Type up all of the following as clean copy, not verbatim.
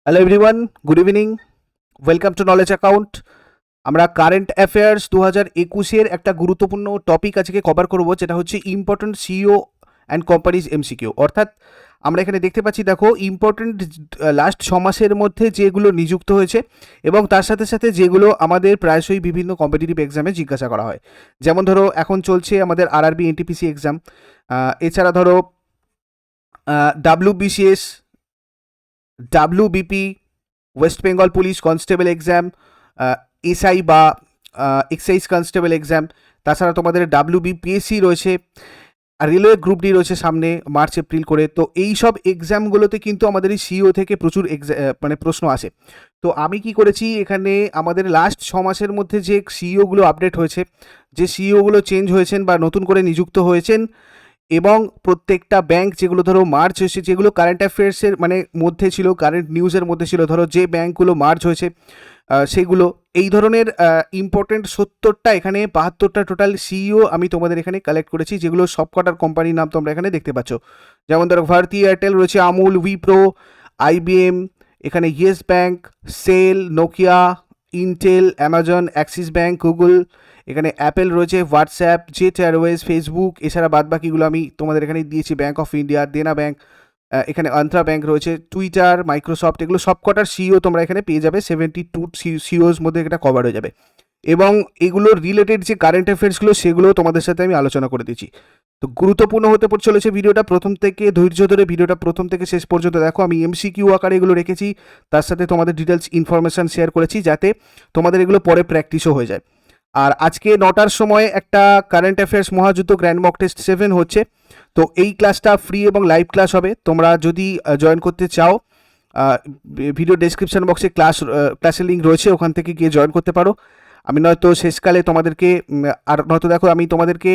Hello everyone, good evening. Welcome to knowledge account. আমরা current affairs 2021-এর একটা গুরুত্বপূর্ণ topic আজকে কভার করব, যেটা হচ্ছে important CEO and companies MCQ. অর্থাৎ আমরা এখানে দেখতে পাচ্ছি, দেখো ইম্পর্টেন্ট লাস্ট 6 মাসের মধ্যে যেগুলো নিযুক্ত হয়েছে এবং তার সাথে সাথে যেগুলো আমাদের প্রায়শই বিভিন্ন কম্পিটিটিভ এক্সামে জিজ্ঞাসা করা হয়। যেমন ধরো এখন চলছে আমাদের আরআরবি এনটিপিসি এক্সাম, এছাড়া ধরো WBCS, WBP, West Bengal police constable exam, SI বা এক্সাইজ কনস্টেবল এক্সাম, তাছাড়া তোমাদের ডাব্লিউবিপিএসসি রয়েছে, আর রেলওয়ে গ্রুপ ডি রয়েছে সামনে মার্চ এপ্রিল করে। তো এই সব এক্সামগুলোতে কিন্তু আমাদের এই সিইও থেকে প্রচুর মানে প্রশ্ন আসে। তো আমি কি করেছি, এখানে আমাদের লাস্ট 6 মাসের মধ্যে যে সিইওগুলো আপডেট হয়েছে, যে সিইওগুলো চেঞ্জ হয়েছেন বা নতুন করে নিযুক্ত হয়েছেন, এবং প্রত্যেকটা ব্যাংক যেগুলো ধরো মার্চ হয়েছে, যেগুলো কারেন্ট অ্যাফেয়ার্সের মানে মধ্যে ছিল, কারেন্ট নিউজের মধ্যে ছিল, ধরো যে ব্যাংকগুলো মার্চ হয়েছে সেগুলো, এই ধরনের ইম্পর্টেন্ট 70টা, এখানে 72টা টোটাল সিইও আমি তোমাদের এখানে কালেক্ট করেছি, যেগুলো সবকটার কোম্পানির নাম তোমরা এখানে দেখতে পাচ্ছ। যেমন ধরো ভারতী এয়ারটেল রয়েছে, আমুল, উইপ্রো, আইবিএম, এখানে Yes Bank, SAIL, Nokia, Intel, Amazon, Axis Bank, Google, এখানে অ্যাপেল রয়েছে, হোয়াটসঅ্যাপ, জেট এয়ারওয়েজ, ফেসবুক, এছাড়া বাদবাকিগুলো আমি তোমাদের এখানে দিয়েছি, Bank of India, Dena Bank, এখানে আন্ধ্রা ব্যাংক রয়েছে, টুইটার, মাইক্রোসফট, এগুলো সবকটার সিইও তোমরা এখানে পেয়ে যাবে। 72 সিইওর মধ্যে এটা কভার হয়ে যাবে, এবং এগুলোর রিলেটেড যে কারেন্ট অ্যাফেয়ার্সগুলো সেগুলো তোমাদের সাথে আমি আলোচনা করে দিচ্ছি। তো গুরুত্বপূর্ণ হতে চলেছে ভিডিওটা, প্রথম থেকে ধৈর্য ধরে ভিডিওটা প্রথম থেকে শেষ পর্যন্ত দেখো। আমি এমসিকিউ আকারে এগুলো রেখেছি, তার সাথে তোমাদের ডিটেলস ইনফরমেশান শেয়ার করেছি, যাতে তোমাদের এগুলো পরে প্র্যাকটিসও হয়ে যায়। আর আজকে 9টার সময় একটা কারেন্ট অ্যাফেয়ার্স মহাযুদ্ধ গ্র্যান্ড মক টেস্ট 7 হচ্ছে। তো এই ক্লাসটা ফ্রি এবং লাইভ ক্লাস হবে। তোমরা যদি জয়েন করতে চাও, ভিডিও ডেসক্রিপশন বক্সে ক্লাসের লিঙ্ক রয়েছে, ওখান থেকে গিয়ে জয়েন করতে পারো। আমি নয়তো শেষকালে তোমাদেরকে আর নয়তো দেখো, আমি তোমাদেরকে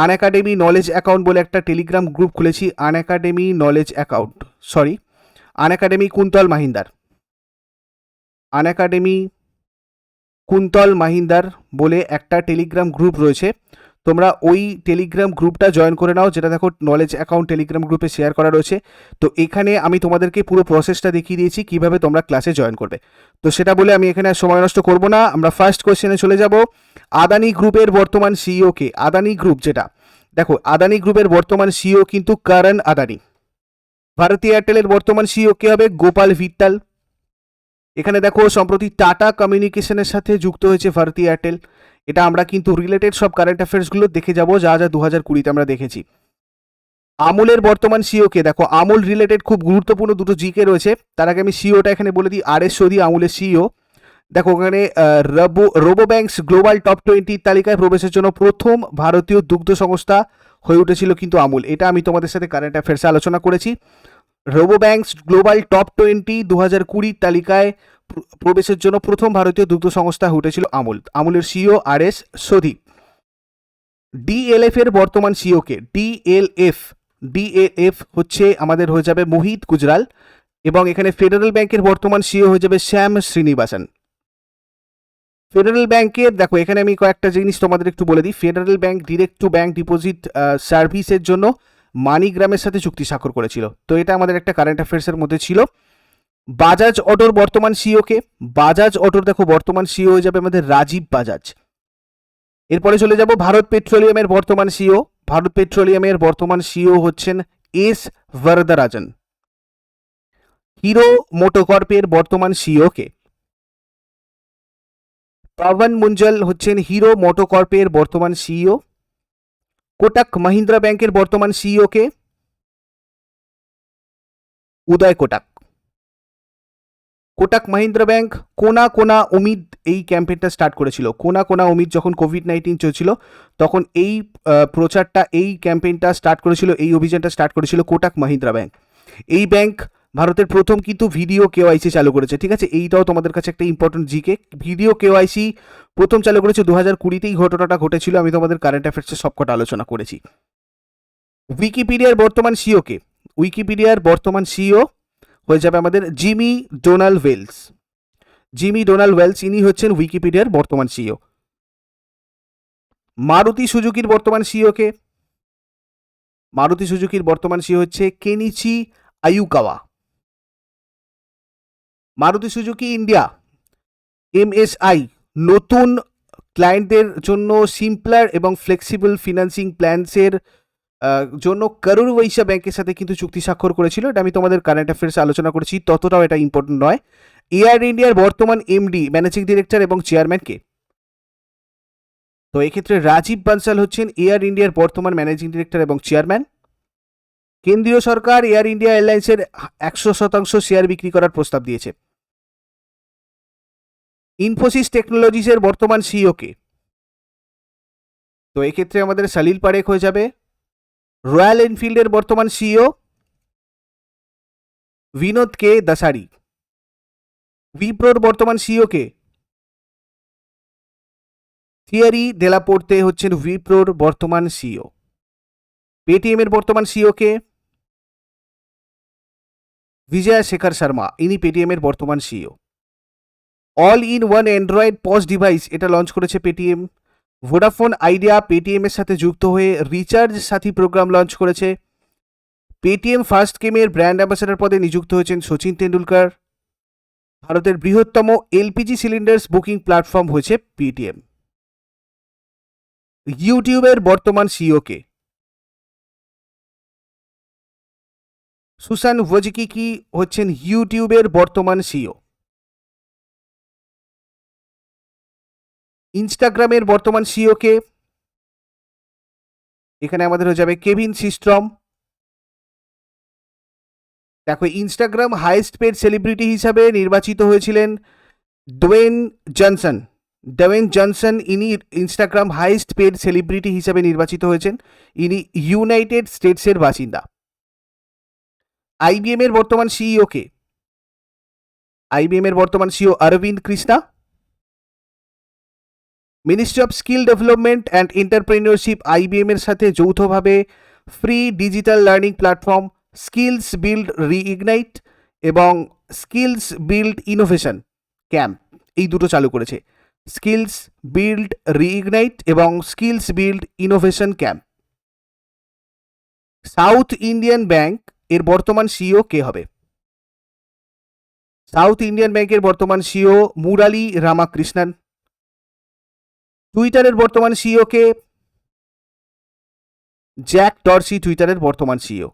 আনএকাডেমি নলেজ অ্যাকাউন্ট বলে একটা টেলিগ্রাম গ্রুপ খুলেছি, Unacademy knowledge account, sorry, Unacademy Kuntal Mahinder, Unacademy Kuntal Mahinder বলে একটা টেলিগ্রাম গ্রুপ রয়েছে। তোমরা ওই টেলিগ্রাম গ্রুপটা জয়েন করে নাও, যেটা দেখো নলেজ অ্যাকাউন্ট টেলিগ্রাম গ্রুপে শেয়ার করা রয়েছে। তো এখানে আমি তোমাদেরকে পুরো প্রসেসটা দেখিয়ে দিয়েছি কীভাবে তোমরা ক্লাসে জয়েন করবে। তো সেটা বলে আমি এখানে সময় নষ্ট করব না, আমরা ফার্স্ট কোয়েশ্চেনে চলে যাব। আদানি গ্রুপের বর্তমান সিইও কে? আদানি গ্রুপ, যেটা দেখো আদানি গ্রুপের বর্তমান সিইও কিন্তু করণ আদানি। ভারতী এয়ারটেলের বর্তমান সিইও কে হবে? গোপাল ভিত্তাল। এখানে দেখো সম্প্রতি টাটা কমিউনিকেশনের সাথে যুক্ত হয়েছে ভারতী এয়ারটেল। এটা আমরা কিন্তু রিলেটেড সব কারেন্ট অ্যাফেয়ার্সগুলো দেখে যাব, যা যা 2020-তে আমরা দেখেছি। আমুলের বর্তমান সিইও কে? দেখো আমুল রিলেটেড খুব গুরুত্বপূর্ণ দুটো জিকে রয়েছে, তার আগে আমি সিইওটা এখানে বলে দিই। আর.এস. সোধি আমুলের সিইও। দেখো ওখানে রোবো ব্যাংকস গ্লোবাল টপ 20 তালিকায় প্রবেশের জন্য প্রথম ভারতীয় দুগ্ধ সংস্থা হয়ে উঠেছিল কিন্তু আমুল। এটা আমি তোমাদের সাথে কারেন্ট অ্যাফেয়ার্সে আলোচনা করেছি। রোবো ব্যাংকস গ্লোবাল টপ 20 2020 তালিকায় প্রবেশের জন্য প্রথম ভারতীয় দুগ্ধ সংস্থা হয়ে উঠেছিল আমুল। আমুলের সিইও আর.এস. সোধি। ডিএলএফ এর বর্তমান সিইও কে? ডিএলএফ হচ্ছে আমাদের হয়ে যাবে মোহিত গুজরাল, এবং এখানে ফেডারেল ব্যাংকের বর্তমান সিইও হয়ে যাবে শ্যাম শ্রীনিবাসন। ফেডারেল ব্যাংকের দেখো এখানে আমি কয়েকটা জিনিস তোমাদের একটু বলে দিই। Federal bank direct to bank deposit সার্ভিসের জন্য মানিগ্রামের সাথে চুক্তি স্বাক্ষর করেছিল। তো এটা আমাদের একটা কারেন্ট অ্যাফেয়ার্সের মধ্যে ছিল। বাজাজ অটোর বর্তমান সিইও কে? বাজাজ অটোর দেখো বর্তমান সিইও হয়ে যাবে আমাদের রাজীব বাজাজ। এরপরে চলে যাব ভারত পেট্রোলিয়ামের বর্তমান সিইও। ভারত পেট্রোলিয়ামের বর্তমান সিইও হচ্ছেন এস ভরদরাজন। হিরো মোটোকর্পের বর্তমান সিইও কে? পাবন মুঞ্জল হচ্ছেন হিরো মোটোকর্পের বর্তমান সিইও। কোটাক মহিন্দ্রা ব্যাংকের বর্তমান সিইও কে? উদয় কোটাক। কোটাক মহিন্দ্রা ব্যাংক কোনা কোনা উমিদ এই ক্যাম্পেইনটা স্টার্ট করেছিল। কোনা কোনা উমিদ যখন কোভিড-19 চলছিল, তখন এই প্রচারটা, এই ক্যাম্পেইনটা স্টার্ট করেছিল, এই অভিযানটা স্টার্ট করেছিল কোটাক মহিন্দ্রা ব্যাংক। এই ব্যাংক ভারতের প্রথম কিন্তু ভিডিও কেওয়াইসি চালু করেছে, ঠিক আছে? এইটাও তোমাদের কাছে একটা ইম্পর্টেন্ট জিকে। ভিডিও কেওয়াইসি প্রথম চালু করেছে 2020-তেই ঘটনাটা ঘটেছিল, আমি তোমাদের কারেন্ট অ্যাফেয়ার্সে সবকটা আলোচনা করেছি। উইকিপিডিয়ার বর্তমান সিইও কে? উইকিপিডিয়ার বর্তমান সিইও হয়ে যাবে আমাদের Jimmy Donald Wales. Jimmy Donald Wales ইনি হচ্ছেন উইকিপিডিয়ার বর্তমান সিইও। মারুতি সুজুকির বর্তমান সিইও কে? মারুতি সুজুকির বর্তমান সিইও হচ্ছে Kenichi Ayukawa. Maruti Suzuki India MSI নতুন ক্লায়েন্টদের জন্য সিম্পলার এবং ফ্লেক্সিবল ফিনান্সিং প্ল্যান্সের জন্য করুর বৈশ্য ব্যাংকের সাথে কিন্তু চুক্তি স্বাক্ষর করেছিল। এটা আমি তোমাদের কারেন্ট অ্যাফেয়ার্সে আলোচনা করেছি, ততটাও এটা ইম্পর্টেন্ট নয়। এয়ার ইন্ডিয়ার বর্তমান এমডি ম্যানেজিং ডিরেক্টর এবং চেয়ারম্যানকে, তো এক্ষেত্রে রাজীব বানসাল হচ্ছেন এয়ার ইন্ডিয়ার বর্তমান ম্যানেজিং ডিরেক্টর এবং চেয়ারম্যান। কেন্দ্রীয় সরকার এয়ার ইন্ডিয়া এয়ারলাইন্সের 100% শেয়ার বিক্রি করার প্রস্তাব দিয়েছে। ইনফোসিস টেকনোলজিসের বর্তমান সিইও কে, তো এক্ষেত্রে আমাদের সলিল পারেখ হয়ে যাবে। রয়্যাল এনফিল্ডের বর্তমান সিইও বিনোদ কে দাসারি। উইপ্রোর বর্তমান সিইও কে, থিয়ারি ডেলাপোর্তে হচ্ছেন উইপ্রোর বর্তমান সিইও। পেটিএম এর বর্তমান সিইও কে, বিজয় শেখর শর্মা, ইনি পেটিএম এর বর্তমান CEO. All in one Android POS device এটা লঞ্চ করেছে পেটিএম। ভোডাফোন আইডিয়া পেটিএম এর সাথে যুক্ত হয়ে রিচার্জ সাথী প্রোগ্রাম লঞ্চ করেছে। পেটিএম ফার্স্ট গেমের ব্র্যান্ড অ্যাম্বাসেডর পদে নিযুক্ত হয়েছেন সচিন তেন্ডুলকর। ভারতের বৃহত্তম এলপিজি সিলিন্ডার্স বুকিং প্ল্যাটফর্ম হয়েছে পেটিএম। ইউটিউবের বর্তমান সিইও কে, সুসান ওয়াজিকি হচ্ছেন ইউটিউবের বর্তমান সিইও। ইনস্টাগ্রামের বর্তমান সিইও কে, এখানে আমাদের হয়ে যাবে কেভিন সিস্ট্রম। দেখো ইনস্টাগ্রাম হাইয়েস্ট পেড সেলিব্রিটি হিসাবে নির্বাচিত হয়েছিলেন ডোয়েন জনসন, ইনি ইনস্টাগ্রাম হাইয়েস্ট পেড সেলিব্রিটি হিসাবে নির্বাচিত হয়েছেন। ইনি ইউনাইটেড স্টেটসের বাসিন্দা। আইবিএম এর বর্তমান সিইও কে, আইবিএম এর বর্তমান CEO Arvind Krishna. Ministry of skill development and entrepreneurship IBM এর সাথে যৌথভাবে free digital learning platform skills build reignite এবং স্কিলস বিল্ড ইনোভেশন ক্যাম্প, এই দুটো চালু করেছে। স্কিলস বিল্ড রিইগনাইট এবং skills build innovation camp. South Indian bank এর বর্তমান সিইও কে হবে? সাউথ ইন্ডিয়ান ব্যাংকের বর্তমান সিইও মুরালি রামাকৃষ্ণন। টুইটারের বর্তমান সিইও কে? জ্যাক ডরসি টুইটারের বর্তমান সিইও।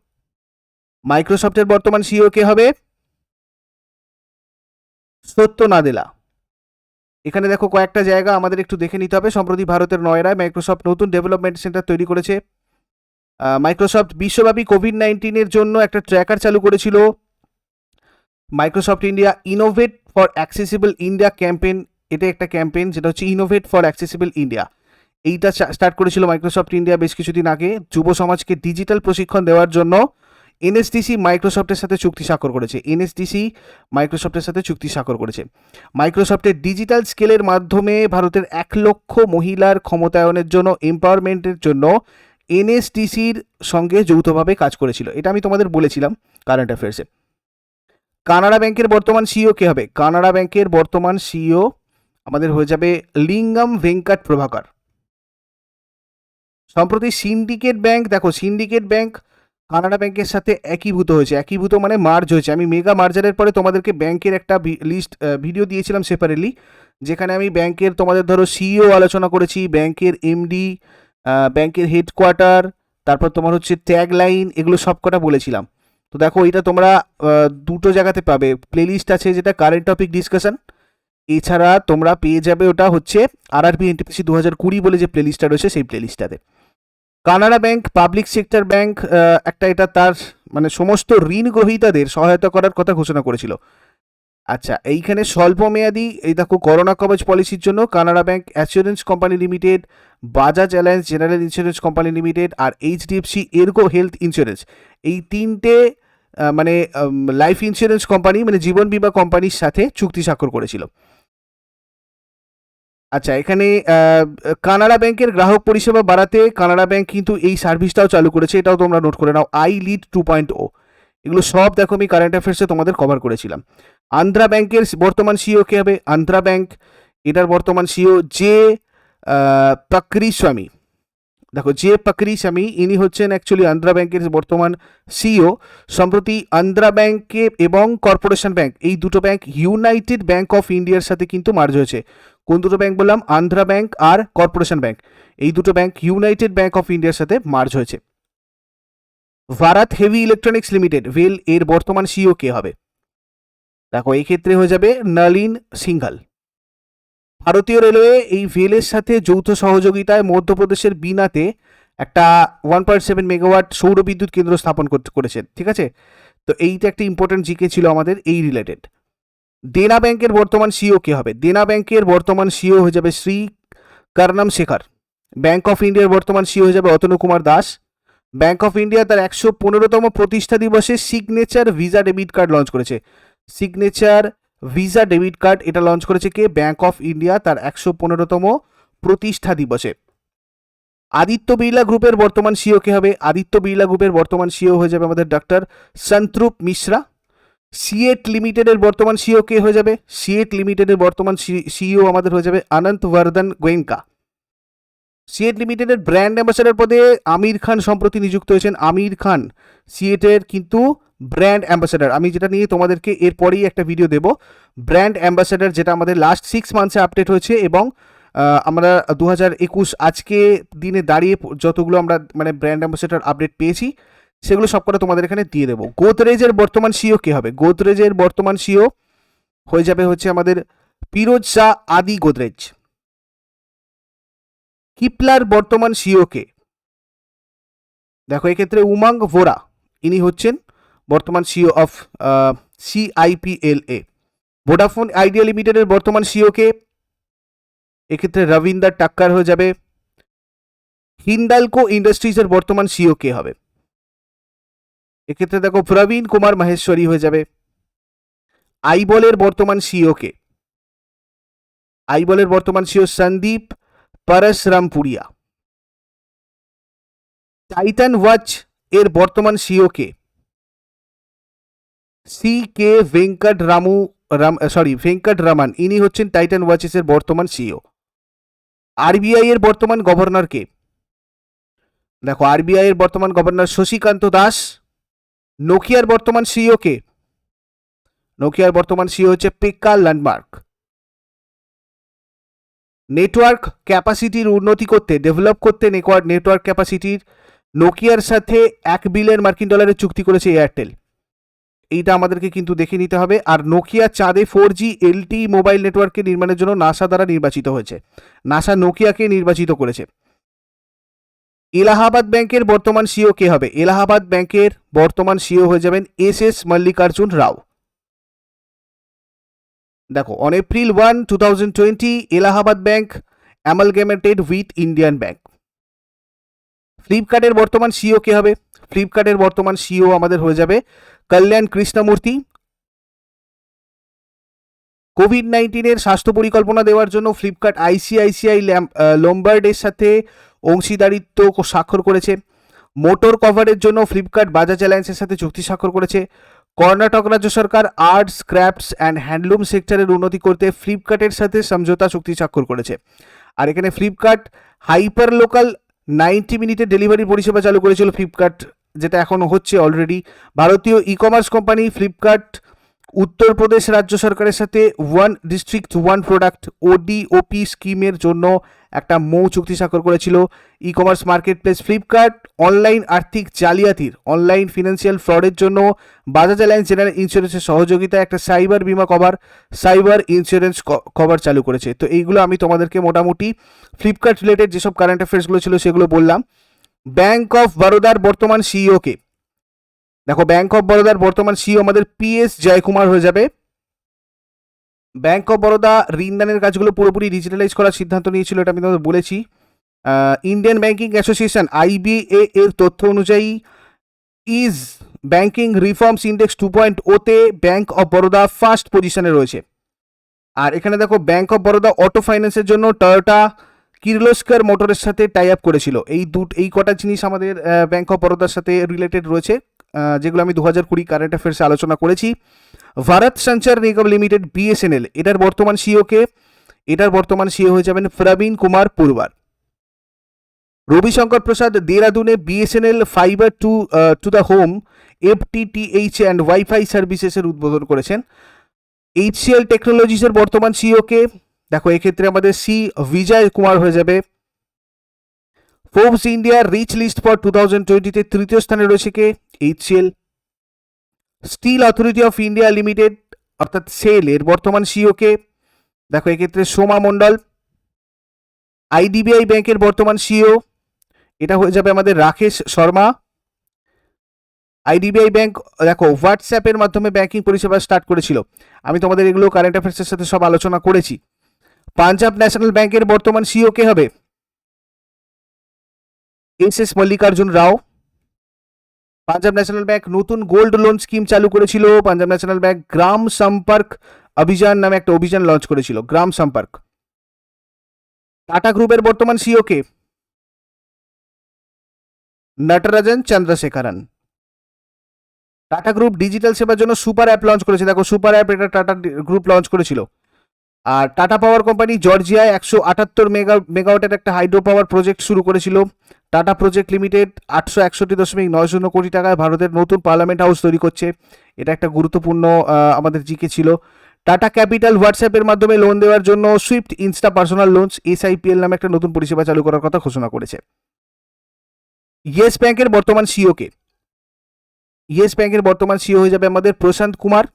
মাইক্রোসফটের বর্তমান সিইও কে হবে? সত্য নাদেলা। এখানে দেখো কয়েকটা জায়গা আমাদের একটু দেখে নিতে হবে। সম্প্রতি ভারতের নয়ডায় মাইক্রোসফট নতুন ডেভেলপমেন্ট সেন্টার তৈরি করেছে। মাইক্রোসফট বিশ্বব্যাপী কোভিড-19 জন্য একটা ট্র্যাকার চালু করেছিল। Microsoft India innovate for accessible India campaign, এটা একটা ক্যাম্পেইন যেটা হচ্ছে ইনোভেট ফর অ্যাক্সেসিবল ইন্ডিয়া। এইটা স্টার্ট করেছিল মাইক্রোসফট ইন্ডিয়া বেশ কিছুদিন আগে। যুব সমাজকে ডিজিটাল প্রশিক্ষণ দেওয়ার জন্য এনএসডিসি মাইক্রোসফটের সাথে চুক্তি স্বাক্ষর করেছে। এনএসডিসি মাইক্রোসফটের সাথে চুক্তি স্বাক্ষর করেছে। মাইক্রোসফটের ডিজিটাল স্কেলের মাধ্যমে ভারতের 1 লক্ষ মহিলার ক্ষমতায়নের জন্য, এম্পাওয়ারমেন্টের জন্য এনএসডিসির সঙ্গে যৌথভাবে কাজ করেছিল। এটা আমি তোমাদের বলেছিলাম কারেন্ট অ্যাফেয়ার্সে। কানাড়া ব্যাংকের বর্তমান সিইও কে হবে? কানাড়া ব্যাংকের বর্তমান সিইও আমাদের হয়ে যাবে লিঙ্গম ভেঙ্কট প্রভাকর। সম্প্রতি সিন্ডিকেট ব্যাংক, দেখো সিন্ডিকেট ব্যাংক কানাড়া ব্যাংকের সাথে একীভূত হয়েছে। একীভূত মানে মার্জ হয়েছে। আমি মেগা মার্জারের পরে তোমাদেরকে ব্যাংকের একটা লিস্ট ভিডিও দিয়েছিলাম সেপারেটলি, যেখানে আমি ব্যাংকের তোমাদের ধরো সিইও আলোচনা করেছি, ব্যাংকের এমডি, ব্যাংকের হেডকোয়ার্টার, তারপর তোমার হচ্ছে ট্যাগ লাইন, এগুলো সব কটা বলেছিলাম। তো দেখো এটা তোমরা দুটো জায়গাতে পাবে। প্লেলিস্ট আছে যেটা কারেন্ট টপিক ডিসকাশন, এছাড়া তোমরা পেয়ে যাবে ওটা হচ্ছে আরআরবি এনটিপিসি 2020 বলে যে প্লেলিস্টটা রয়েছে সেই প্লেলিস্টটাতে। Canara bank public sector bank, একটা এটা তার মানে সমস্ত ঋণ গ্রহীতাদের সহায়তা করার কথা ঘোষণা করেছিল। আচ্ছা, এইখানে স্বল্পমেয়াদী, এই দেখো করোনা কবচ পলিসির জন্য Canara bank assurance company limited, Bajaj Allianz general insurance company limited আর এইচডিএফসি এরগো হেলথ ইন্স্যুরেন্স, এই তিনটে মানে লাইফ ইন্স্যুরেন্স কোম্পানি মানে জীবন বীমা কোম্পানির সাথে চুক্তি স্বাক্ষর করেছিল। আচ্ছা, এখানে কানাড়া ব্যাংকের গ্রাহক পরিষেবা বাড়াতে কানাড়া ব্যাংক কিন্তু এই সার্ভিসটাও চালু করেছে, এটাও তোমরা নোট করে নাও। আই লিড 2.0, এগুলো সব দেখো আমি কারেন্ট অ্যাফেয়ার্সে তোমাদের কভার করেছিলাম। আন্ধ্রা ব্যাংকের বর্তমান সিইও কে হবে? আন্ধ্রা ব্যাংক, এটার বর্তমান সিইও জে পাকরিস্বামী। দেখো যে পাকরি স্বামী ইনি হচ্ছেন অ্যাকচুয়ালি আন্ধ্রা ব্যাংকের বর্তমান সিইও। সম্প্রতি আন্ধ্রা ব্যাংকে এবং কর্পোরেশন ব্যাংক এই দুটো ব্যাংক ইউনাইটেড ব্যাংক অফ ইন্ডিয়ার সাথে কিন্তু মার্জ হয়েছে। কোন দুটো ব্যাংক বললাম? আন্ধ্রা ব্যাংক আর কর্পোরেশন ব্যাংক, এই দুটো ব্যাংক ইউনাইটেড ব্যাংক অফ ইন্ডিয়ার সাথে মার্জ হয়েছে। ভারত হেভি ইলেকট্রনিক্স লিমিটেড ভেল এর বর্তমান সিইও কে হবে? দেখো এই ক্ষেত্রে হয়ে যাবে নলিন সিংঘল। ভারতীয় রেলওয়ে এই ভেলের সাথে যৌথ সহযোগিতায় মধ্যপ্রদেশের বিনাতে একটা 1.7 মেগাওয়াট সৌর বিদ্যুৎ কেন্দ্র স্থাপন করেছেন। ঠিক আছে, তো এইটা একটা ইম্পর্টেন্ট জিকে ছিল আমাদের এই রিলেটেড। দেনা ব্যাংকের বর্তমান সিইও কে হবে? দেনা ব্যাংকের বর্তমান সিইও হয়ে যাবে শ্রী করণম শেখর। ব্যাংক অফ ইন্ডিয়ার বর্তমান সিইও হয়ে যাবে Atanu Kumar Das. Bank of India তার 115তম প্রতিষ্ঠা দিবসে signature visa debit card launch করেছে। সিগনেচার ভিসা ডেবিট কার্ড এটা লঞ্চ করেছে কে? ব্যাংক অফ ইন্ডিয়া তার 115তম প্রতিষ্ঠা দিবসে। আদিত্য বিড়লা গ্রুপের বর্তমান সিইও কে হবে? আদিত্য বিড়লা গ্রুপের বর্তমান সিইও হয়ে যাবে আমাদের ডক্টর সন্তরূপ মিশ্রা। সিএট লিমিটেডের বর্তমান সিইও কে হয়ে যাবে? সিএট লিমিটেডের বর্তমান সিইও আমাদের হয়ে যাবে অনন্ত বর্ধন গোয়েঙ্কা। সিএট লিমিটেডের ব্র্যান্ড অ্যাম্বাসেডর পদে আমির খান সম্প্রতি নিযুক্ত হয়েছেন। আমির খান সিএটের কিন্তু ব্র্যান্ড অ্যাম্বাসেডর, আমি যেটা নিয়ে তোমাদেরকে এরপরেই একটা ভিডিও দেব। ব্র্যান্ড অ্যাম্বাসেডর যেটা আমাদের লাস্ট 6 মান্থসে আপডেট হয়েছে এবং আমরা 2021 আজকে দিনে দাঁড়িয়ে যতগুলো আমরা মানে ব্র্যান্ড অ্যাম্বাসেডর আপডেট পেয়েছি সেগুলো সবকটা তোমাদের এখানে দিয়ে দেবো। গোদরেজের বর্তমান সিইও কে হবে? গোদরেজের বর্তমান সিইও হয়ে যাবে হচ্ছে আমাদের ফিরোজ শাহ আদি গোদরেজ। কিপলার বর্তমান সিইও কে? দেখো এক্ষেত্রে উমাঙ্গ ভোরা ইনি হচ্ছেন বর্তমান CEO of CIPLA। Vodafone idea লিমিটেডের বর্তমান সিইও কে? এক্ষেত্রে রবীন্দ্র টাক্কার হয়ে যাবে। হিন্দালকো ইন্ডাস্ট্রিজের বর্তমান সিইও কে হবে? এক্ষেত্রে দেখো প্রবীণ কুমার মাহেশ্বরী হয়ে যাবে। আইবলের বর্তমান সিইও কে? আইবলের বর্তমান সিইও সন্দীপ পরশরামপুরিয়া। টাইটান ওয়াচ এর বর্তমান সিইও কে? CK ভেঙ্কটরামন ইনি হচ্ছেন টাইটান ওয়াচেসের বর্তমান সিইও। আরবিআই এর বর্তমান গভর্নর কে? দেখো আরবিআই এর বর্তমান গভর্নর শশীকান্ত দাস। নোকিয়ার বর্তমান সিইও কে? নোকিয়ার বর্তমান সিইও হচ্ছে পেক্কা ল্যান্ডমার্ক। নেটওয়ার্ক ক্যাপাসিটির উন্নতি করতে ডেভেলপ করতে নেটওয়ার্ক ক্যাপাসিটির নোকিয়ার সাথে $1 বিলিয়ন চুক্তি করেছে এয়ারটেল। এইটা আমাদেরকে কিন্তু দেখে নিতে হবে। আর নোকিয়া চাঁদে 4G LTE মোবাইল নেটওয়ার্কের নির্মাণের জন্য নাসা দ্বারা নির্বাচিত হয়েছে। নাসা নোকিয়াকে নির্বাচিত করেছে। এলাহাবাদ ব্যাংকের বর্তমান সিইও কে হবে? এলাহাবাদ ব্যাংকের বর্তমান সিইও হয়ে যাবেন SS মল্লিকার্জুন রাও। দেখো on April 1, 2020 Allahabad bank amalgamated with Indian bank. ফ্লিপকার্টের বর্তমান সিইও কে হবে? ফ্লিপকার্টের বর্তমান সিইও আমাদের হয়ে যাবে কল্যাণ কৃষ্ণমূর্তি। কোভিড-19 স্বাস্থ্য পরিকল্পনা দেওয়ার জন্য ফ্লিপকার্ট ICICI লম্বার্ডের সাথে অংশীদারিত্ব স্বাক্ষর করেছে। মোটর কভারের জন্য ফ্লিপকার্ট বাজাজ অ্যালায়েন্সের সাথে চুক্তি স্বাক্ষর করেছে। কর্ণাটক রাজ্য সরকার আর্টস ক্রাফটস অ্যান্ড হ্যান্ডলুম সেক্টরের উন্নতি করতে ফ্লিপকার্টের সাথে সমঝোতা চুক্তি স্বাক্ষর করেছে। আর এখানে ফ্লিপকার্ট হাইপার লোকাল 90 মিনিটের ডেলিভারি পরিষেবা চালু করেছিল ফ্লিপকার্ট, যেটা এখনও হচ্ছে অলরেডি। ভারতীয় e commerce company Flipkart Uttar Pradesh রাজ্য সরকারের সাথে one district one product ODOP স্কিমের জন্য একটা মৌ চুক্তি স্বাক্ষর করেছিল। E commerce market place Flipkart online আর্থিক জালিয়াতির অনলাইন ফিনান্সিয়াল ফ্রডের জন্য বাজাজ অ্যালায়েন্স জেনারেল ইন্স্যুরেন্সের সহযোগিতায় একটা সাইবার বিমা কভার সাইবার ইন্স্যুরেন্স কভার চালু করেছে। তো এইগুলো আমি তোমাদেরকে মোটামুটি ফ্লিপকার্ট রিলেটেড যেসব কারেন্ট অ্যাফেয়ার্সগুলো ছিল সেগুলো বললাম। ব্যাংক অফ বরোদার বর্তমান সিইও কে? দেখো ব্যাংক অফ বরোদার বর্তমান সিইও আমাদের PS জয়কুমার হয়ে যাবে। ব্যাংক অফ বরোদা ঋণদানের কাজগুলো পুরোপুরি ডিজিটালাইজ করার সিদ্ধান্ত নিয়েছিল, এটা আমি তোমাদের বলেছি। ইন্ডিয়ান ব্যাংকিং অ্যাসোসিয়েশন IBA এর তথ্য অনুযায়ী ইজ ব্যাংকিং রিফর্মস ইন্ডেক্স 2.0-তে ব্যাংক অফ বরোদা ফার্স্ট পজিশনে রয়েছে। আর এখানে দেখো ব্যাংক অফ বরোদা অটো ফাইন্যান্সের জন্য টয়োটা কির্লোস্কার মোটরের সাথে টাই আপ করেছিল। এই কটা জিনিস আমাদের ব্যাংক অফ বরোদার সাথে রিলেটেড রয়েছে, যেগুলো আমি 2020 কারেন্ট অ্যাফেয়ার্সে আলোচনা করেছি। ভারত সঞ্চার নিগম লিমিটেড BSNL এটার বর্তমান সিইও কে? এটার বর্তমান সিইও হয়ে যাবেন প্রবীণ কুমার পুরবার। রবিশঙ্কর প্রসাদ দেরাদুনে BSNL fiber to the home FTTH and WiFi সার্ভিসেসের উদ্বোধন করেছেন। HCL টেকনোলজিসের বর্তমান সিইও কে? দেখো এক্ষেত্রে আমাদের বিজয় কুমার হয়ে যাবে। ফোর্বস ইন্ডিয়ার রিচ লিস্ট ফর 2020-তে তৃতীয় স্থানে রয়েছে কে? HCL। Steel Authority of India Limited অর্থাৎ সেল এর বর্তমান সিইও কে? দেখো এক্ষেত্রে সোমা মণ্ডল। IDBI ব্যাংকের বর্তমান সিইও? এটা হয়ে যাবে আমাদের রাকেশ শর্মা। IDBI ব্যাংক দেখো হোয়াটসঅ্যাপের মাধ্যমে ব্যাংকিং পরিষেবা স্টার্ট করেছিল। আমি তোমাদের এগুলো কারেন্ট অ্যাফেয়ার্সের সাথে সব আলোচনা করেছি। পাঞ্জাব ন্যাশনাল ব্যাংকের বর্তমান সিইও কে হবে? SS মল্লিকার্জুন রাও। পাঞ্জাব ন্যাশনাল ব্যাংক নতুন গোল্ড লোন স্কিম চালু করেছিল। পাঞ্জাব ন্যাশনাল ব্যাংক গ্রাম সম্পর্ক অভিযান নামে একটা অভিযান লঞ্চ করেছিল, গ্রাম সম্পর্ক। টাটা গ্রুপের বর্তমান সিইও কে? নটরাজন চন্দ্রশেখরন। টাটা গ্রুপ ডিজিটাল সেবার জন্য সুপার অ্যাপ লঞ্চ করেছে। দেখো সুপার অ্যাপ এটা টাটা গ্রুপ লঞ্চ করেছিল। আর টাটা পাওয়ার কোম্পানি জর্জিয়ায় 178 মেগাওয়াটের একটা হাইড্রো পাওয়ার প্রজেক্ট শুরু করেছিল। টাটা প্রজেক্ট লিমিটেড 861.90 কোটি টাকায় ভারতের নতুন পার্লামেন্ট হাউস তৈরি করছে। এটা একটা গুরুত্বপূর্ণ আমাদের জিকে ছিল। টাটা ক্যাপিটাল হোয়াটসঅ্যাপের মাধ্যমে লোন দেওয়ার জন্য Swift Insta personal loans SIPL নামে একটা নতুন পরিষেবা চালু করার কথা ঘোষণা করেছে। ইয়েস ব্যাংকের বর্তমান সিইও কে? ইয়েস ব্যাংকের বর্তমান সিইও হয়ে যাবে আমাদের প্রশান্ত কুমার।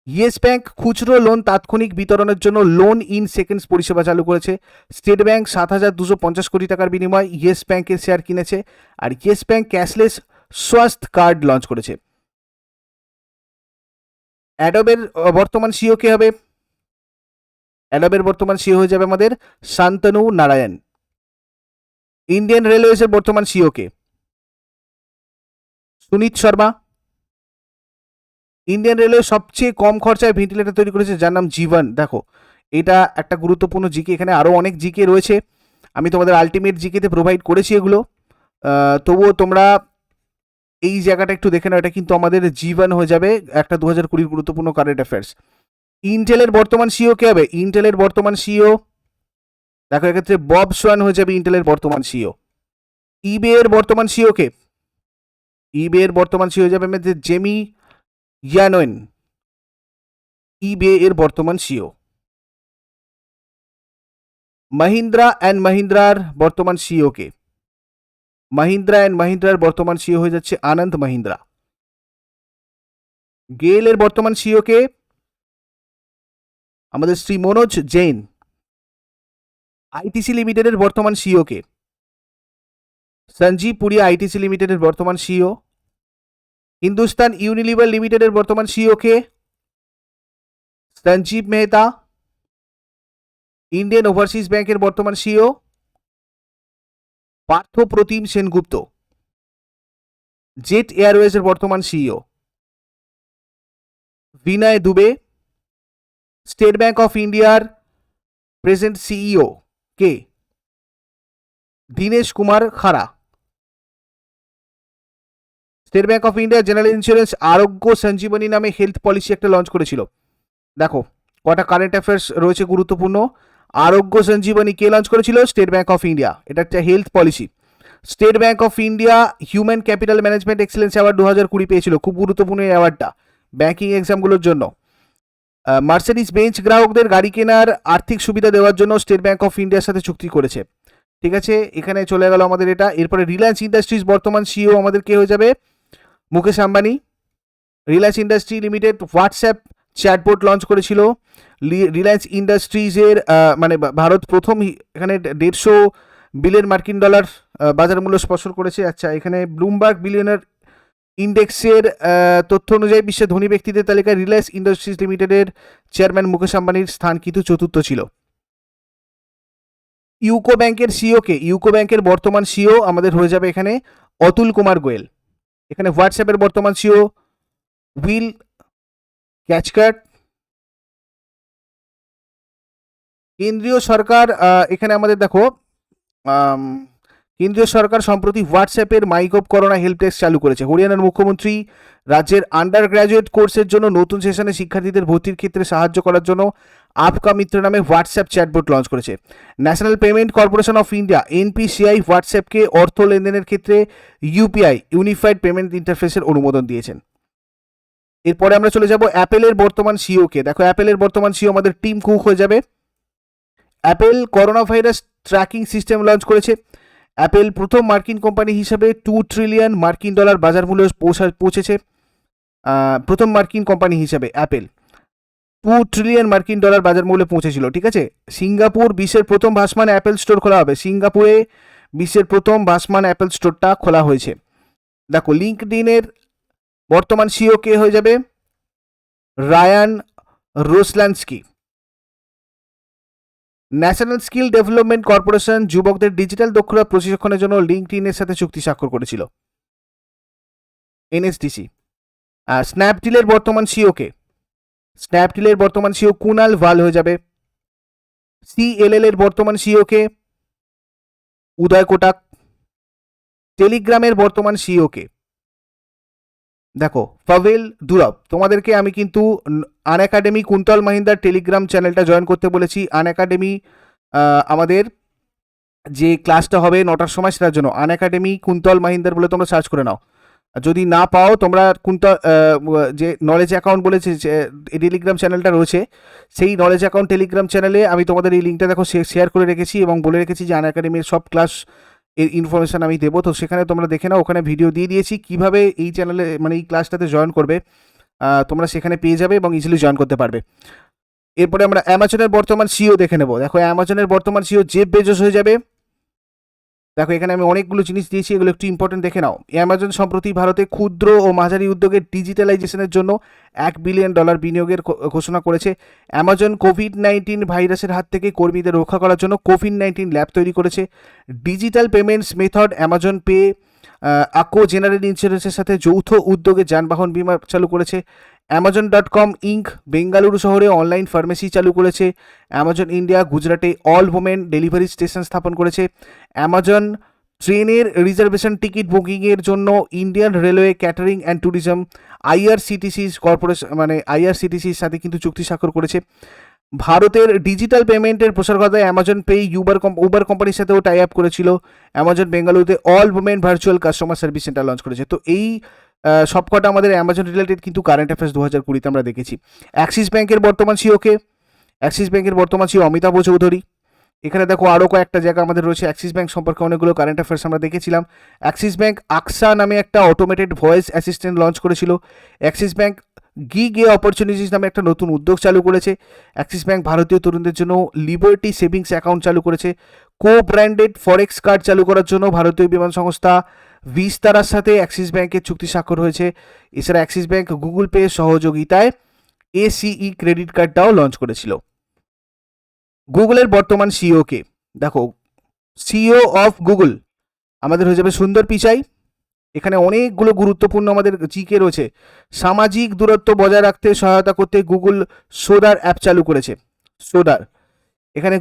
ইয়েস ব্যাংক খুচরো লোন তাৎক্ষণিক বিতরণের জন্য লোন ইন সেকেন্ডস পরিষেবা চালু করেছে। স্টেট ব্যাংক 7,250 কোটি টাকার বিনিময়ে ইয়েস ব্যাংকের শেয়ার কিনেছে। আর ইয়েস ব্যাংক ক্যাশলেস স্বাস্থ্য কার্ড লঞ্চ করেছে। অ্যাডোবের বর্তমান সিইও কে হবে? অ্যাডোবের বর্তমান সিইও হয়ে যাবে আমাদের শান্তনু নারায়ণ। ইন্ডিয়ান রেলওয়েজের বর্তমান সিইও কে? সুনীত শর্মা। ইন্ডিয়ান রেলওয়ে সবচেয়ে কম খরচায় ভেন্টিলেটর তৈরি করেছে যার নাম জীবন। দেখো এটা একটা গুরুত্বপূর্ণ জিকে, এখানে আরও অনেক জিকে রয়েছে, আমি তোমাদের আলটিমেট জিকেতে প্রোভাইড করেছি এগুলো। তবুও তোমরা এই জায়গাটা একটু দেখে নাও, এটা কিন্তু আমাদের জীবন হয়ে যাবে একটা 2020 গুরুত্বপূর্ণ কারেন্ট অ্যাফেয়ার্স। ইন্টেলের বর্তমান সিইও কে হবে? ইন্টেলের বর্তমান সিইও দেখো এক্ষেত্রে বব সোয়ান হয়ে যাবে ইন্টেলের বর্তমান সিইও। ইবে এর বর্তমান সিইও কে? ইবে এর বর্তমান সিইও হয়ে যাবে আমাদের জেমি ইয়ানোয়েন। ইবে এর বর্তমান সিইও। মাহিন্দ্রা অ্যান্ড মাহিন্দ্রার বর্তমান সিইও কে? মাহিন্দ্রা অ্যান্ড মাহিন্দ্রার বর্তমান সিইও হয়ে যাচ্ছে আনন্দ মাহিন্দ্রা। গেল এর বর্তমান সিইও কে? আমাদের শ্রী মনোজ জৈন। আইটিসি লিমিটেডের বর্তমান সিইও কে? সঞ্জীব পুরিয়া আইটিসি লিমিটেডের বর্তমান সিইও। হিন্দুস্তান ইউনিলিভার লিমিটেডের বর্তমান সিইও কে? সঞ্জীব মেহতা। ইন্ডিয়ান ওভারসিজ ব্যাংকের বর্তমান সিইও? পার্থ প্রতিম সেনগুপ্ত। জেট এয়ারওয়েজের বর্তমান CEO? Vinay Dubey. State Bank of ইন্ডিয়ার প্রেজেন্ট সিইও কে? Dinesh Kumar Khara. State Bank of India General Insurance Arogya Sanjeevani নামে হেলথ পলিসি একটা লঞ্চ করেছিল। দেখো কটা কারেন্ট অ্যাফেয়ার্স রয়েছে গুরুত্বপূর্ণ। আরোগ্য সঞ্জীবনী কে লঞ্চ করেছিল? স্টেট ব্যাংক অফ ইন্ডিয়া, এটা একটা health policy. State Bank of India human capital management excellence award 2020 পেয়েছিল, খুব গুরুত্বপূর্ণ এই অ্যাওয়ার্ডটা ব্যাংকিং এক্সামগুলোর জন্য। মার্সিডিজ বেঞ্চ গ্রাহকদের গাড়ি কেনার আর্থিক সুবিধা দেওয়ার জন্য স্টেট ব্যাংক অফ ইন্ডিয়ার সাথে চুক্তি করেছে। ঠিক আছে, এখানে চলে গেল আমাদের এটা। এরপরে রিলায়েন্স ইন্ডাস্ট্রিজ বর্তমান সিইও আমাদের কে হয়ে যাবে? Mukesh Ambani. Reliance industry limited WhatsApp chatbot launch করেছিল। রিলায়েন্স ইন্ডাস্ট্রিজের মানে ভারত প্রথম এখানে 150 বিলিয়ন মার্কিন ডলার বাজার মূল্য স্পর্শ করেছে। আচ্ছা, এখানে ব্লুমবার্গ বিলিয়নার ইন্ডেক্সের তথ্য অনুযায়ী বিশ্বের ধনী ব্যক্তিদের তালিকায় রিলায়েন্স ইন্ডাস্ট্রিজ লিমিটেডের চেয়ারম্যান মুকেশ আম্বানির স্থান কিন্তু চতুর্থ ছিল। ইউকো ব্যাংকের সিইও কে? ইউকো ব্যাংকের বর্তমান সিইও আমাদের হয়ে যাবে এখানে অতুল কুমার গোয়েল। এখানে হোয়াটসঅ্যাপের বর্তমান সিইও উইল ক্যাচকার্ট। কেন্দ্রীয় সরকার এখানে আমাদের দেখো কেন্দ্রীয় সরকার সম্প্রতি হোয়াটসঅ্যাপের মাইগভ করোনা হেল্প ডেস্ক চালু করেছে। হরিয়ানার মুখ্যমন্ত্রী রাজ্যের আন্ডার গ্র্যাজুয়েট কোর্সের জন্য নতুন সেশনে শিক্ষার্থীদের ভর্তির ক্ষেত্রে সাহায্য করার জন্য আপকা মিত্র নামে হোয়াটসঅ্যাপ চ্যাটবোট লঞ্চ করেছে। National payment corporation of India NPCI হোয়াটসঅ্যাপকে অর্থ লেনদেনের ক্ষেত্রে ইউপিআই ইউনিফাইড পেমেন্ট ইন্টারফেসের অনুমোদন দিয়েছেন। এরপরে আমরা চলে যাব অ্যাপেলের বর্তমান সিইওকে। দেখো অ্যাপেলের বর্তমান সিইও আমাদের টিম কুক হয়ে যাবে। Apple corona virus tracking system launch করেছে। অ্যাপেল প্রথম মার্কিন কোম্পানি হিসাবে $2 ট্রিলিয়ন বাজার মূল্য পৌঁছেছে। প্রথম মার্কিন কোম্পানি হিসাবে অ্যাপেল $2 ট্রিলিয়ন বাজার মূল্যে পৌঁছেছিল। ঠিক আছে। সিঙ্গাপুর বিশ্বের প্রথম ভাসমান অ্যাপেল স্টোর খোলা হবে। সিঙ্গাপুরে বিশ্বের প্রথম ভাসমান অ্যাপেল স্টোরটা খোলা হয়েছে। দেখো লিঙ্কডইনের বর্তমান সিইও কে হয়ে যাবে? Ryan Roslansky. National skill development corporation যুবকদের ডিজিটাল দক্ষতা প্রশিক্ষণের জন্য লিঙ্কডইনের সাথে চুক্তি স্বাক্ষর করেছিল, এনএসডিসি। আর স্ন্যাপডিলের বর্তমান সিইও কে? স্ন্যাপডিলের বর্তমান সিইও কুনাল ভাল হয়ে যাবে। সিএলএল এর বর্তমান সিইও কে? উদয় কোটাক। টেলিগ্রামের বর্তমান সিইও কে? দেখো পাভেল দুরব। তোমাদেরকে আমি কিন্তু আনএকাডেমি কুন্তল মাহিন্দার টেলিগ্রাম চ্যানেলটা জয়েন করতে বলেছি। আনএকাডেমি আমাদের যে ক্লাসটা হবে 9টার সময়, সেটার জন্য আনএকাডেমি কুন্তল মাহিন্দার বলে তোমরা সার্চ করে নাও। যদি না পাও তোমরা কুন্তল যে নলেজ অ্যাকাউন্ট বলেছে টেলিগ্রাম চ্যানেলটা রয়েছে, সেই নলেজ অ্যাকাউন্ট টেলিগ্রাম চ্যানেলে আমি তোমাদের এই লিঙ্কটা দেখো শেয়ার করে রেখেছি এবং বলে রেখেছি যে আনএকাডেমির সব ক্লাস এর ইনফরমেশান আমি দেবো। তো সেখানে তোমরা দেখে নাও, ওখানে ভিডিও দিয়ে দিয়েছি কীভাবে এই চ্যানেলে মানে এই ক্লাসটাতে জয়েন করবে। তোমরা সেখানে পেয়ে যাবে এবং ইজিলি জয়েন করতে পারবে। এরপরে আমরা অ্যামাজনের বর্তমান সিইও দেখে নেব। দেখো অ্যামাজনের বর্তমান সিইও জেফ বেজোস হয়ে যাবে। দেখো এখানে আমি অনেকগুলো জিনিস দিয়েছি, এগুলো একটু ইম্পর্টেন্ট দেখে নাও। অ্যামাজন সম্প্রতি ভারতে ক্ষুদ্র ও মাঝারি উদ্যোগের ডিজিটালাইজেশনের জন্য $1 বিলিয়ন বিনিয়োগের ঘোষণা করেছে। অ্যামাজন কোভিড-19 ভাইরাসের হাত থেকে কর্মীদের রক্ষা করার জন্য কোভিড-19 ল্যাব তৈরি করেছে। Digital payments method Amazon pay আকো জেনারেল ইন্স্যুরেন্সের সাথে যৌথ উদ্যোগে যানবাহন বিমা চালু করেছে। অ্যামাজন.com ইঙ্ক বেঙ্গালুরু শহরে অনলাইন ফার্মেসি চালু করেছে। অ্যামাজন ইন্ডিয়া গুজরাটে অল ওমেন ডেলিভারি স্টেশন স্থাপন করেছে। অ্যামাজন ট্রেনের রিজার্ভেশন টিকিট বুকিংয়ের জন্য Indian railway catering and tourism IRCTC corporation আইআরসিটিসির সাথে কিন্তু চুক্তি স্বাক্ষর করেছে। ভারতের ডিজিটাল পেমেন্টের প্রসারকতায় অ্যামাজন পে উবার কোম্পানির সাথেও টাই আপ করেছিল। অ্যামাজন বেঙ্গালুরুতে all women virtual customer service centre launch করেছে। তো এই সবকটা আমাদের অ্যামাজন রিলেটেড কিন্তু কারেন্ট অ্যাফেয়ার্স 2020 আমরা দেখেছি। অ্যাক্সিস ব্যাংকের বর্তমান সিইও কে? অ্যাক্সিস ব্যাংকের বর্তমান সিইও অমিতাভ চৌধুরী। এখানে দেখো আরও কয়েকটা জায়গা আমাদের রয়েছে। অ্যাক্সিস ব্যাংক সম্পর্কে অনেকগুলো কারেন্ট অ্যাফেয়ার্স আমরা দেখেছিলাম। অ্যাক্সিস ব্যাংক আকসা নামে একটা অটোমেটেড ভয়েস অ্যাসিস্ট্যান্ট লঞ্চ করেছিল। অ্যাক্সিস ব্যাংক গিগ অপরচুনিটিস নামে একটা নতুন উদ্যোগ চালু করেছে। অ্যাক্সিস ব্যাংক ভারতীয় তরুণদের জন্য লিবার্টি সেভিংস অ্যাকাউন্ট চালু করেছে। কো ব্র্যান্ডেড ফরেক্স কার্ড চালু করার জন্য ভারতীয় বিমান সংস্থা ভিস্তারার সাথে অ্যাক্সিস ব্যাংকের চুক্তি স্বাক্ষর হয়েছে। এছাড়া অ্যাক্সিস ব্যাংক গুগল পে সহযোগিতায় এসিই ক্রেডিট কার্ডটাও লঞ্চ করেছিল। গুগলের বর্তমান সিইও কে? দেখো সিইও অফ গুগল আমাদের হয়ে যাবে সুন্দর পিচাই। এখানে অনেকগুলো গুরুত্বপূর্ণ আমাদের জিকে রয়েছে। সামাজিক দূরত্ব বজায় রাখতে সহায়তা করতে গুগল সোডার অ্যাপ চালু করেছে। সোডার এখানে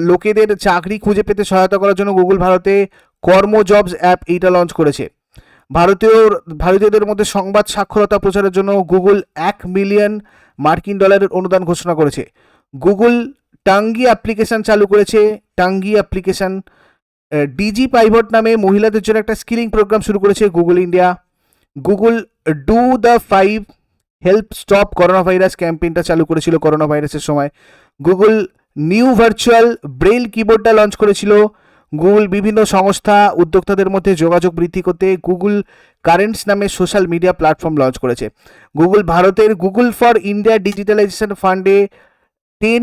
লোকেদের চাকরি খুঁজে পেতে সহায়তা করার জন্য গুগল ভারতে কর্ম জবস অ্যাপ এইটা লঞ্চ করেছে। ভারতীয়দের মধ্যে সংবাদ সাক্ষরতা প্রচারের জন্য গুগল $1 মিলিয়ন অনুদান ঘোষণা করেছে। গুগল টাঙ্গি অ্যাপ্লিকেশন চালু করেছে। টাঙ্গি অ্যাপ্লিকেশন ডিজি পাইভট নামে মহিলাদের জন্য একটা স্কিলিং প্রোগ্রাম শুরু করেছে Google India. Google do the 5 help stop corona virus ক্যাম্পেইনটা চালু করেছিল করোনা ভাইরাসের সময়। গুগল নিউ ভার্চুয়াল ব্রেইল কিবোর্ডটা লঞ্চ করেছিল। গুগল বিভিন্ন সংস্থা উদ্যোক্তাদের মধ্যে যোগাযোগ বৃদ্ধি করতে গুগল কারেন্টস নামে সোশ্যাল মিডিয়া প্ল্যাটফর্ম লঞ্চ করেছে। গুগল ভারতের গুগল ফর ইন্ডিয়া ডিজিটালাইজেশন ফান্ডে 10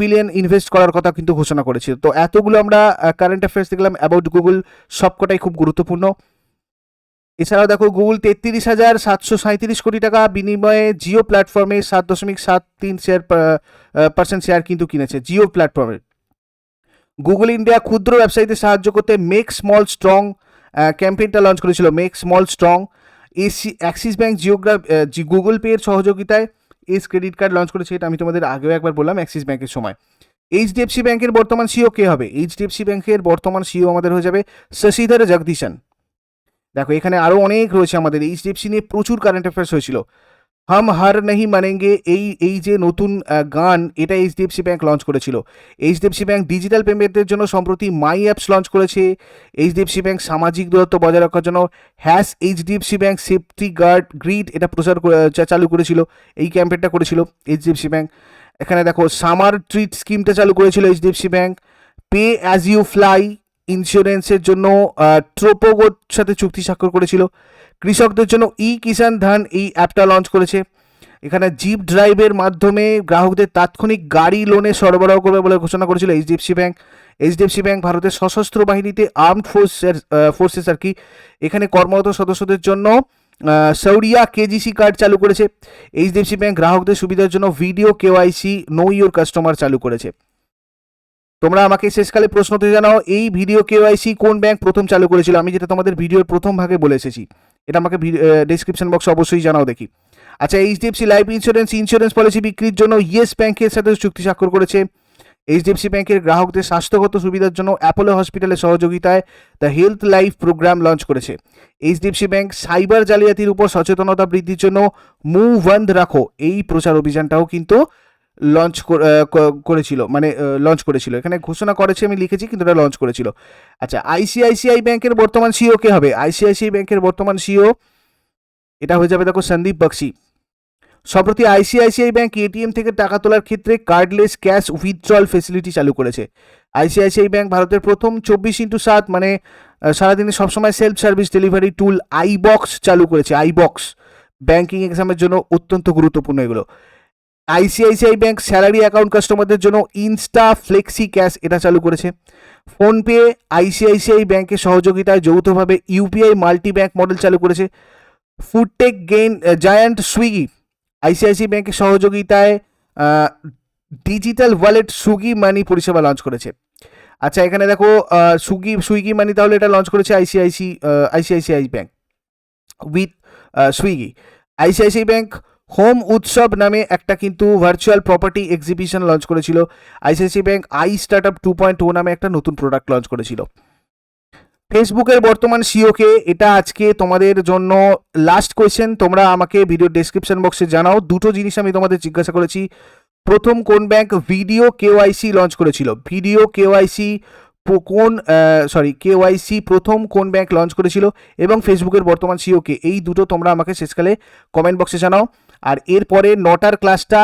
বিলিয়ন ইনভেস্ট করার কথা কিন্তু ঘোষণা করেছিল। তো এতগুলো আমরা কারেন্ট অ্যাফেয়ার্স দেখলাম অ্যাবাউট গুগল, সবকটাই খুব গুরুত্বপূর্ণ। এছাড়াও দেখো গুগল 33,737 কোটি টাকা বিনিময়ে জিও প্ল্যাটফর্মে 7.73% শেয়ার কিন্তু কিনেছে জিও প্ল্যাটফর্মে। গুগল ইন্ডিয়া ক্ষুদ্র ব্যবসায়ীদের সাহায্য করতে মেক স্মল স্ট্রং ক্যাম্পেইনটা লঞ্চ করেছিল। Make small strong. Axis Bank Google pay এর সহযোগিতায় ক্রেডিট কার্ড লঞ্চ করেছে। এটা আমি তোমাদের আগেও একবার বললাম অ্যাক্সিস ব্যাংকের সময়। এইচডিএফসি ব্যাংকের বর্তমান সিও কে হবে? এইচডিএফসি ব্যাংকের বর্তমান সিও আমাদের হয়ে যাবে শশীধর জগদীশন। দেখো এখানে আরও অনেক রয়েছে, আমাদের এইচডিএফসি নিয়ে প্রচুর কারেন্ট অ্যাফেয়ার্স হয়েছিল। হাম হার নাহি মানেঙ্গে এই যে নতুন গান, এটা এইচডিএফসি ব্যাংক লঞ্চ করেছিল। এইচডিএফসি ব্যাংক ডিজিটাল পেমেন্টের জন্য সম্প্রতি মাই অ্যাপস লঞ্চ করেছে। এইচডিএফসি ব্যাংক সামাজিক দূরত্ব বজায় রাখার জন্য HDFC Bank safety guard grid এটা চালু করেছিল, এই ক্যাম্পেইনটা করেছিল এইচডিএফসি ব্যাংক। এখানে দেখো সামার ট্রিট স্কিমটা চালু করেছিল HDFC bank. Pay as you fly ইন্স্যুরেন্সের জন্য ট্রোপোগোর সাথে চুক্তি স্বাক্ষর করেছিল। কৃষকদের জন্য ই কিষাণ ধান এই অ্যাপটা লঞ্চ করেছে। এখানে জিপ ড্রাইভের মাধ্যমে গ্রাহকদের তাৎক্ষণিক গাড়ি লোনে সরবরাহ করবে বলে ঘোষণা করেছিল এইচডিএফসি ব্যাংক। এইচডিএফসি ব্যাংক ভারতের সশস্ত্র বাহিনীতে আর্মড ফোর্সেস আর কি, এখানে কর্মরত সদস্যদের জন্য সৌরিয়া কেজিসি কার্ড চালু করেছে। এইচডিএফসি ব্যাংক গ্রাহকদের সুবিধার জন্য video KYC no your customer চালু করেছে। তোমরা আমাকে শেষকালে প্রশ্নতে জানাও, এই ভিডিও কেওয়াইসি কোন ব্যাংক প্রথম চালু করেছিল? আমি যেটা তোমাদের ভিডিওর প্রথম ভাগে বলে এসেছি, এটা আমাকে ডেসক্রিপশন বক্সে অবশ্যই জানাও দেখি। আচ্ছা, এইচডিএফসি লাইফ ইন্স্যুরেন্স পলিসি বিক্রির জন্য ইয়েস ব্যাংকের সাথে চুক্তি স্বাক্ষর করেছে। এইচডিএফসি ব্যাংকের গ্রাহকদের স্বাস্থ্যগত সুবিধার জন্য অ্যাপোলো হসপিটালের সহযোগিতায় the health life programme launch করেছে। এইচডিএফসি ব্যাংক সাইবার জালিয়াতির উপর সচেতনতা বৃদ্ধির জন্য মুভ বন্ধ রাখো এই প্রচার অভিযানটাও কিন্তু লঞ্চ করেছিল। এখানে ঘোষণা করেছে আমি লিখেছি, কিন্তু এটা লঞ্চ করেছিল। আচ্ছা, আইসিআইসিআই ব্যাংকের বর্তমান সিও কে হবে? আইসিআইসিআই ব্যাংকের বর্তমান সিও এটা হয়ে যাবে দেখো সন্দীপ বক্সি। সম্প্রতি আইসিআইসিআই ব্যাংক এটিএম থেকে টাকা তোলার ক্ষেত্রে কার্ডলেস ক্যাশ উইথড্রল ফেসিলিটি চালু করেছে। আইসিআইসিআই ব্যাংক ভারতের প্রথম 24x7 মানে সারাদিনে সবসময় সেলফ সার্ভিস ডেলিভারি টুল আইবক্স চালু করেছে। আইবক্স ব্যাংকিং এক্সামের জন্য অত্যন্ত গুরুত্বপূর্ণ এগুলো। আইসিআইসিআই ব্যাংক স্যালারি অ্যাকাউন্ট কাস্টমারদের জন্য ইনস্টা ফ্লেক্সি ক্যাশ এটা চালু করেছে। ফোনপে আইসিআইসিআই ব্যাংকের সহযোগিতায় যৌথভাবে ইউপিআই মাল্টি ব্যাংক মডেল চালু করেছে। ফুডটেক জায়ান্ট সুইগি আইসিআইসিআই ব্যাংকের সহযোগিতায় ডিজিটাল ওয়ালেট সুইগি মানি পরিষেবা লঞ্চ করেছে। আচ্ছা, এখানে দেখো সুইগি মানি তাহলে এটা লঞ্চ করেছে ICICI bank with Swiggy. ICICI bank home উৎসব নামে একটা কিন্তু ভার্চুয়াল প্রপার্টি এক্সিবিশন লঞ্চ করেছিল। আইসিআইসিআই ব্যাংক স্টার্টআপ 2.0 নামে একটা নতুন প্রোডাক্ট লঞ্চ করেছিল। ফেসবুকের বর্তমান সিওকে, এটা আজকে তোমাদের জন্য লাস্ট কোয়েশ্চেন। তোমরা আমাকে ভিডিও ডেসক্রিপশন বক্সে জানাও। দুটো জিনিস আমি তোমাদের জিজ্ঞাসা করেছি। প্রথম কোন ব্যাংক ভিডিও কেওয়াইসি লঞ্চ করেছিল? ভিডিও কেওয়াইসি কেওয়াইসি প্রথম কোন ব্যাংক লঞ্চ করেছিল? এবং ফেসবুকের বর্তমান সিওকে, এই দুটো তোমরা আমাকে শেষকালে কমেন্ট বক্সে জানাও। আর এরপরে 9টার ক্লাসটা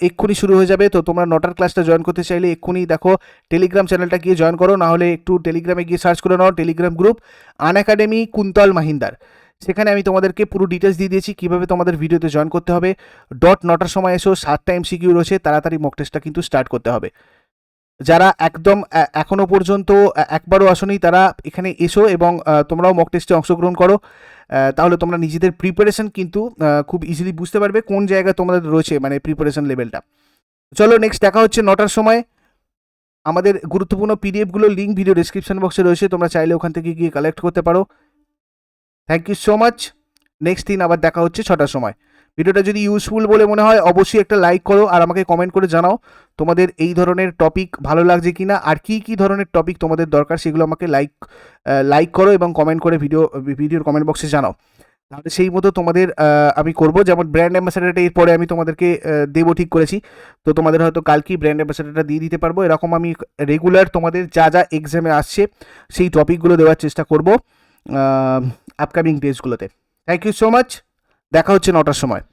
এক্ষুনি শুরু হয়ে যাবে। তো তোমরা 9টার ক্লাসটা জয়েন করতে চাইলে এক্ষুনি দেখো টেলিগ্রাম চ্যানেলটা গিয়ে জয়েন করো, নাহলে একটু টেলিগ্রামে গিয়ে সার্চ করে নাও টেলিগ্রাম গ্রুপ আনএকাডেমি কুন্তল মাহিন্দার। সেখানে আমি তোমাদেরকে পুরো ডিটেলস দিয়ে দিয়েছি কীভাবে তোমাদের ভিডিওতে জয়েন করতে হবে। 9টার সময় এসো, 7টা MCQ রয়েছে, তাড়াতাড়ি মক টেস্টটা কিন্তু স্টার্ট করতে হবে। যারা একদম এখনও পর্যন্ত একবারও আসনি তারা এখানে এসো এবং তোমরাও মক টেস্টে অংশগ্রহণ করো। তাহলে তোমরা নিজেদের প্রিপারেশন কিন্তু খুব ইজিলি বুঝতে পারবে কোন জায়গায় তোমাদের রয়েছে, মানে প্রিপারেশন লেভেলটা। চলো নেক্সট দেখা হচ্ছে 9টার সময়। আমাদের গুরুত্বপূর্ণ পিডিএফগুলোর লিঙ্ক ভিডিও ডেসক্রিপশন বক্সে রয়েছে, তোমরা চাইলে ওখান থেকে গিয়ে কালেক্ট করতে পারো। Thank you so much. Next দিন আবার দেখা হচ্ছে 6টার সময়। ভিডিওটা যদি ইউজফুল বলে মনে হয় অবশ্যই একটা লাইক করো, আর আমাকে কমেন্ট করে জানাও তোমাদের এই ধরনের টপিক ভালো লাগছে কিনা, আর কি ধরনের টপিক তোমাদের দরকার সেগুলো আমাকে লাইক করো এবং কমেন্ট করে ভিডিওর কমেন্ট বক্সে জানাও। তাহলে সেই মতো তোমাদের আমি করব। যেমন ব্র্যান্ড অ্যাম্বাসাডারটা এরপরে আমি তোমাদেরকে দেবো ঠিক করেছি, তো তোমাদের হয়তো কালকেই ব্র্যান্ড অ্যাম্বাসাডারটা দিয়ে দিতে পারবো। এরকম আমি রেগুলার তোমাদের যা এক্সামে আসছে সেই টপিকগুলো দেওয়ার চেষ্টা করব আপকামিং ডেজগুলোতে। Thank you so much. দেখা হচ্ছে 9টার সময়।